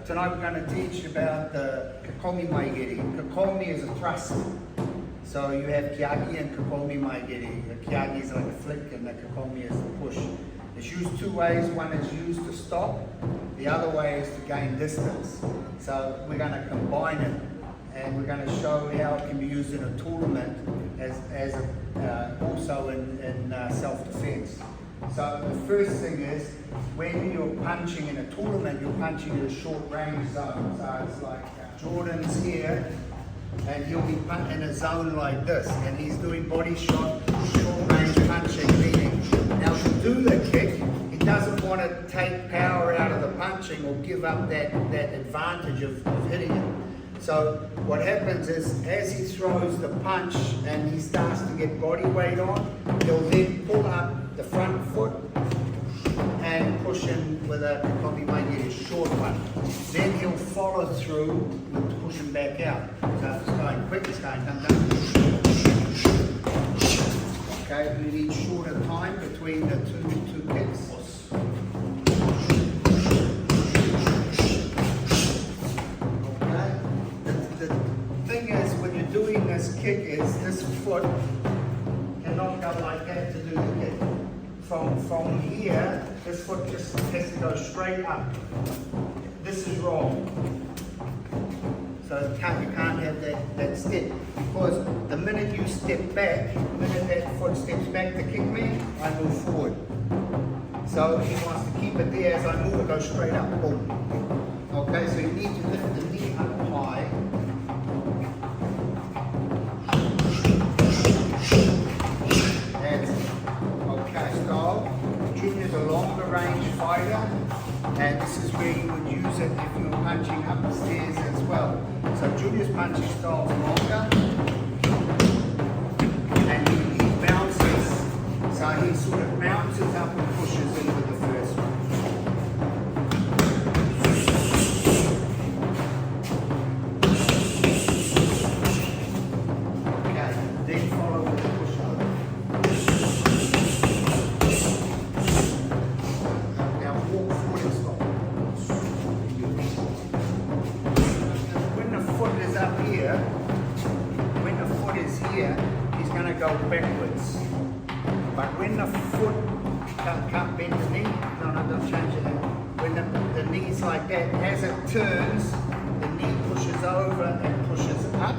Tonight we're going to teach about the Kekomi Mae Geri. Kekomi is a thrust. So you have Keagi and Kekomi Mae Geri. The Keagi is like a flick and the Kekomi is a push. It's used two ways. One is used to stop. The other way is to gain distance. So we're going to combine it and we're going to show how it can be used in a tournament as also in self-defense. So the first thing is, when you're punching in a tournament, you're punching in a short range zone. So it's like Jordan's here, and he'll be punching in a zone like this, and he's doing body shot, short range punching, meaning, now to do the kick, he doesn't want to take power out of the punching or give up that advantage of hitting it. So what happens is, as he throws the punch and he starts to get body weight on, he'll then pull up the front foot and push in with a Kekomi Mae Geri, short one. Then he'll follow through with pushing back out. So if it's going quick, it's going to come down. Okay, we need shorter time between the two kicks. Doing this kick is this foot cannot go like that to do the kick. From here, this foot just has to go straight up. This is wrong. So you can't have that step, because the minute you step back, the minute that foot steps back to kick me, I move forward. So he wants to keep it there. As I move, it goes straight up. Boom. Okay, so you need to lift the knee up high. Junior's a longer range fighter, and this is where you would use it if you're punching up the stairs as well. So Junior's punching style is longer, and he bounces, so he sort of bounces up and pushes in with the first one. Okay, then follow with the push over. When the foot is here, he's going to go backwards. But when the foot can't bend the knee, no, don't change it. When the knee's like that, as it turns, the knee pushes over and pushes up.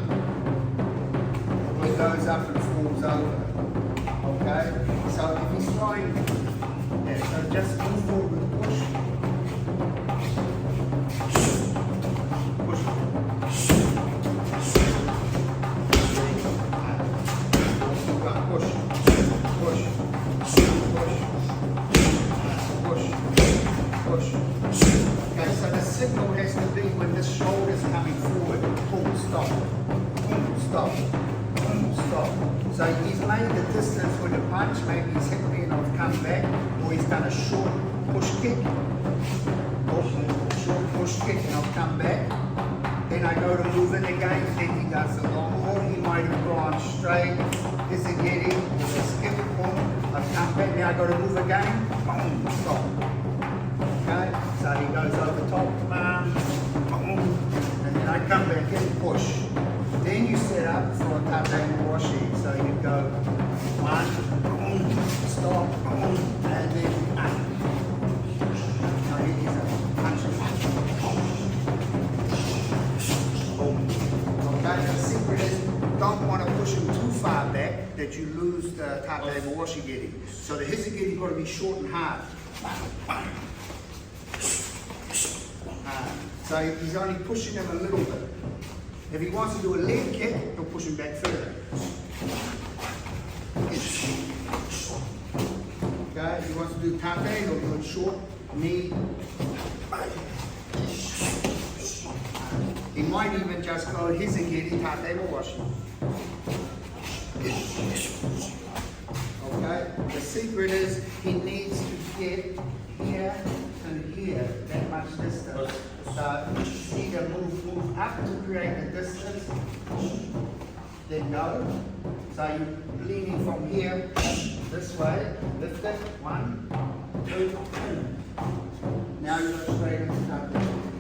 It goes up and falls over. Okay? So if he's throwing, so just move forward with the push. Okay, so the signal has to be when this shoulder's coming forward. Boom, stop. Boom, stop. Boom, stop. So he's made the distance with the punch. Maybe he's hit me and I've come back, or he's done a short push kick. Short push kick and I'll come back. Then I go to move in again, then he does the long, or he might have gone straight. This is getting a skip, boom. I've come back, now I go to move again. Boom, stop. Okay, so he goes over top, boom, and then I come back and push. Then you set up for a tate washi. So you go one, boom, stop, boom, and then up. Now here's a punch. Boom. Okay, the secret is, don't want to push him too far back that you lose the tate washi geri. So the hizigiri got to be short and hard. So he's only pushing him a little bit. If he wants to do a leg kick, he'll push him back further. Okay, if he wants to do tate, he'll do it short, knee. He might even just go hizigiri, tate washi. Okay, the secret is he needs to get here and here, that much distance. So either move up to create the distance, then go. So you're leaning from here this way, lift it, 1, 2, 3. Now you go straight into tate.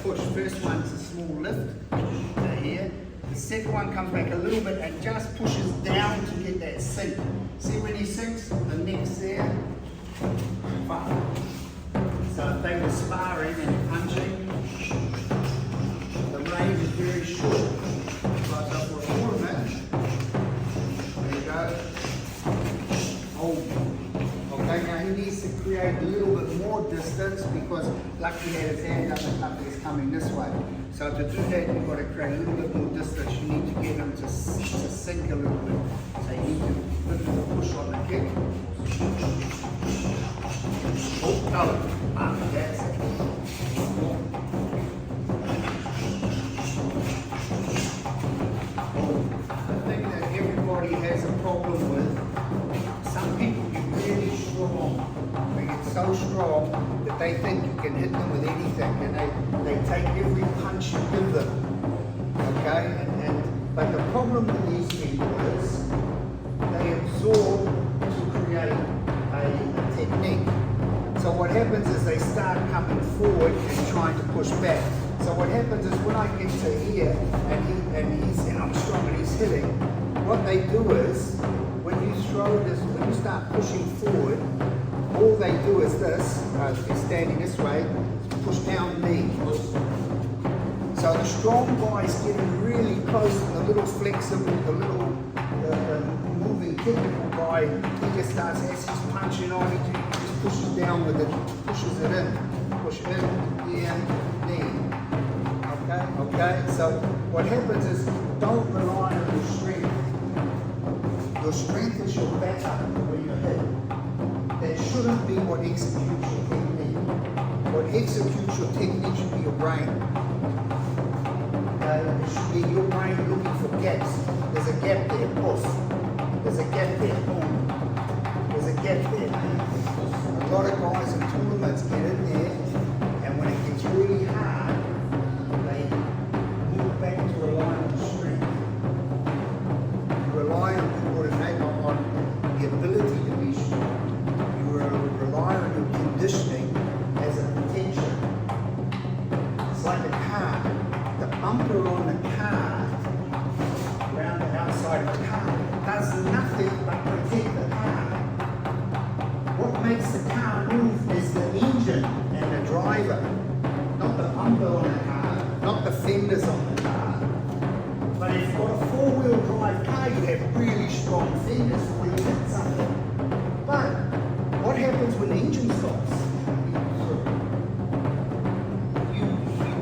push. First one's a small lift here. The second one comes back a little bit and just pushes down to get that sink. See when he sinks, the neck's there. Fine. So if they were sparring and punching, the range is very short. Right up for a tournament. There you go. Oh. Okay, now he needs to create a little bit more distance because Lucky had his hand up and Lucky is coming this way. So to do that, you've got to create a little bit more distance. You need to get him to sink a little bit. So you need to put the push on the kick. Oh, no. Ah, that's it. The thing that everybody has a problem with, some people get really strong. They get so strong that they think you can hit them with anything, and they take every punch you give them. Okay? But the problem with these people is they absorb to create a technique. So what happens is they start coming forward and trying to push back. So what happens is when I get to here and I'm strong and he's hitting, what they do is when you throw this, when you start pushing forward, all they do is this, if you're standing this way, push down knee. So the strong guy's getting really close to the little flexible, the little moving technical guy, he just starts, as he's punching on, he just pushes down with it, pushes it in, push in, here, knee. Okay, so what happens is don't rely on your strength. Your strength is your backup when you're hit. That shouldn't be what executes your technique. What executes your technique should be your brain. It should be your brain looking for gaps. There's a gap there, poof. There's a gap there, boom. There's a gap there. A lot of guys in tournaments get in there, and when it gets really hard, they move back to rely on strength. You rely on coordination, on the ability to be strong. You rely on your conditioning as a potential. It's like a car. The bumper on the car, around the outside of the car, does nothing but protect the car. What makes the car move is the engine and the driver, not the bumper on the car, not the fenders on the car. But if you've got a four-wheel drive car, you have really strong fenders when you hit something. But what happens when the engine stops? You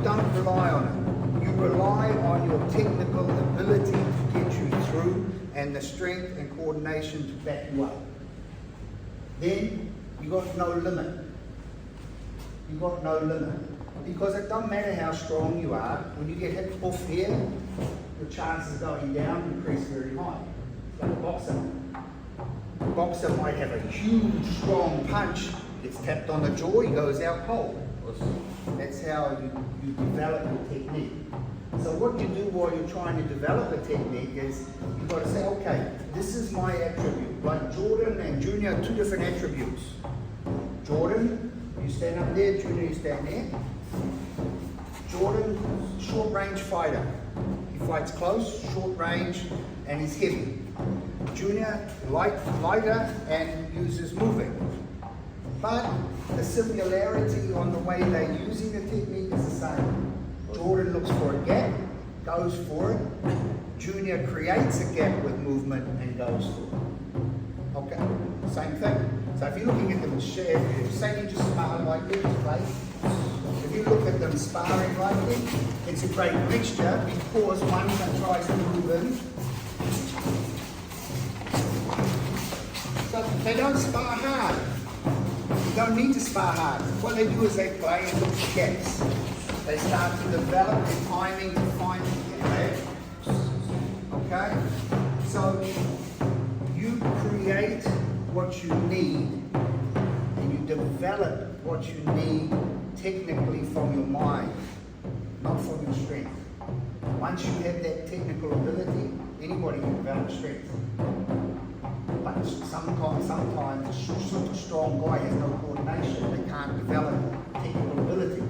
don't rely on it. You rely on your technical ability to get you through and the strength and coordination to back you up. Then you got no limit. You got no limit. Because it doesn't matter how strong you are, when you get hit off here, your chances of going down increase very high. It's like a boxer. A boxer might have a huge, strong punch, gets tapped on the jaw, he goes out cold. That's how you develop your technique. So what you do while you're trying to develop a technique is you've got to say, okay, this is my attribute. Like Jordan and Junior are two different attributes. Jordan, you stand up there, Junior, you stand there. Jordan, short range fighter. He fights close, short range, and he's heavy. Junior, lighter, and uses moving. But the similarity on the way they're using the technique is the same. Jordan looks for a gap, goes for it. Junior creates a gap with movement and goes for it. Okay, same thing. So if you're looking at them share, say you just spar like this, right? If you look at them sparring like this, it's a great mixture because one tries to move in. So they don't spar hard. You don't need to spar hard. What they do is they play in little gaps. They start to develop their timing to find it. Okay? So you create what you need and you develop what you need technically from your mind, not from your strength. Once you have that technical ability, anybody can develop strength. But sometimes a super strong guy has no coordination, they can't develop technical ability.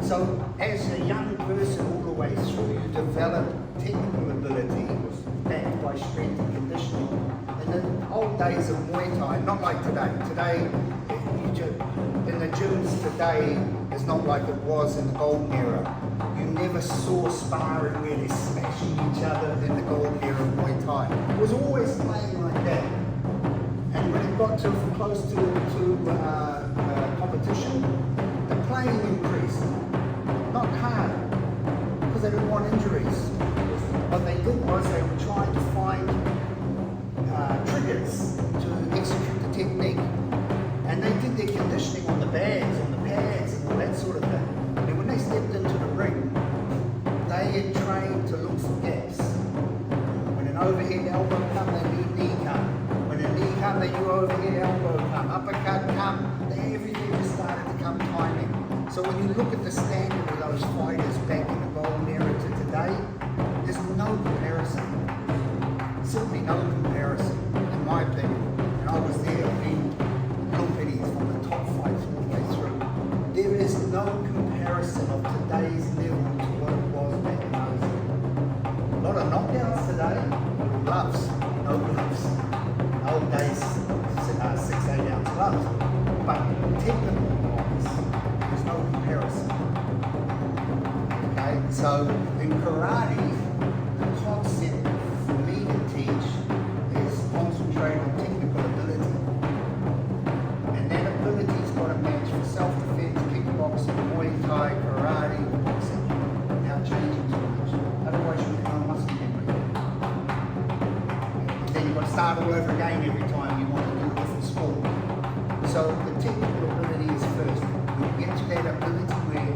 So So as a young person all the way through, you develop technical ability backed by strength and conditioning. In the old days of Muay Thai, not like today. Today, in the gyms today, it's not like it was in the golden era. You never saw sparring where they're smashing each other in the golden era of Muay Thai. It was always playing like that. And when it got to close to competition, the playing increased. Not hard, because they didn't want injuries. What they did was they were trying to find triggers to execute the technique. And they did their conditioning on the bags, on the pads, and all that sort of thing. And when they stepped into the ring, they had trained to look for gaps. When an overhead elbow come, they knew knee come. When a knee come, they knew overhead elbow come. Uppercut come, everything just started to come timing. So when you look at the standard of those fighters back in the golden era to today, there's no comparison. Simply no comparison, in my opinion. And I was there, I've been companies from the top fights all the way through. There is no comparison of today's level to what it was back in those days. A lot of knockouts today, gloves, no gloves. Old days, 6-8 ounce gloves. But technical wise, there's no comparison. Okay, so in karate, the concept for me to teach is concentrate on technical ability. And that ability's got to match for self-defense, kickboxing, Muay Thai, karate, boxing, without changing too much. Otherwise you become muscle memory. And then you've got to start all over again every time you want to do a different sport. So the technical ability is first. When you get to that ability where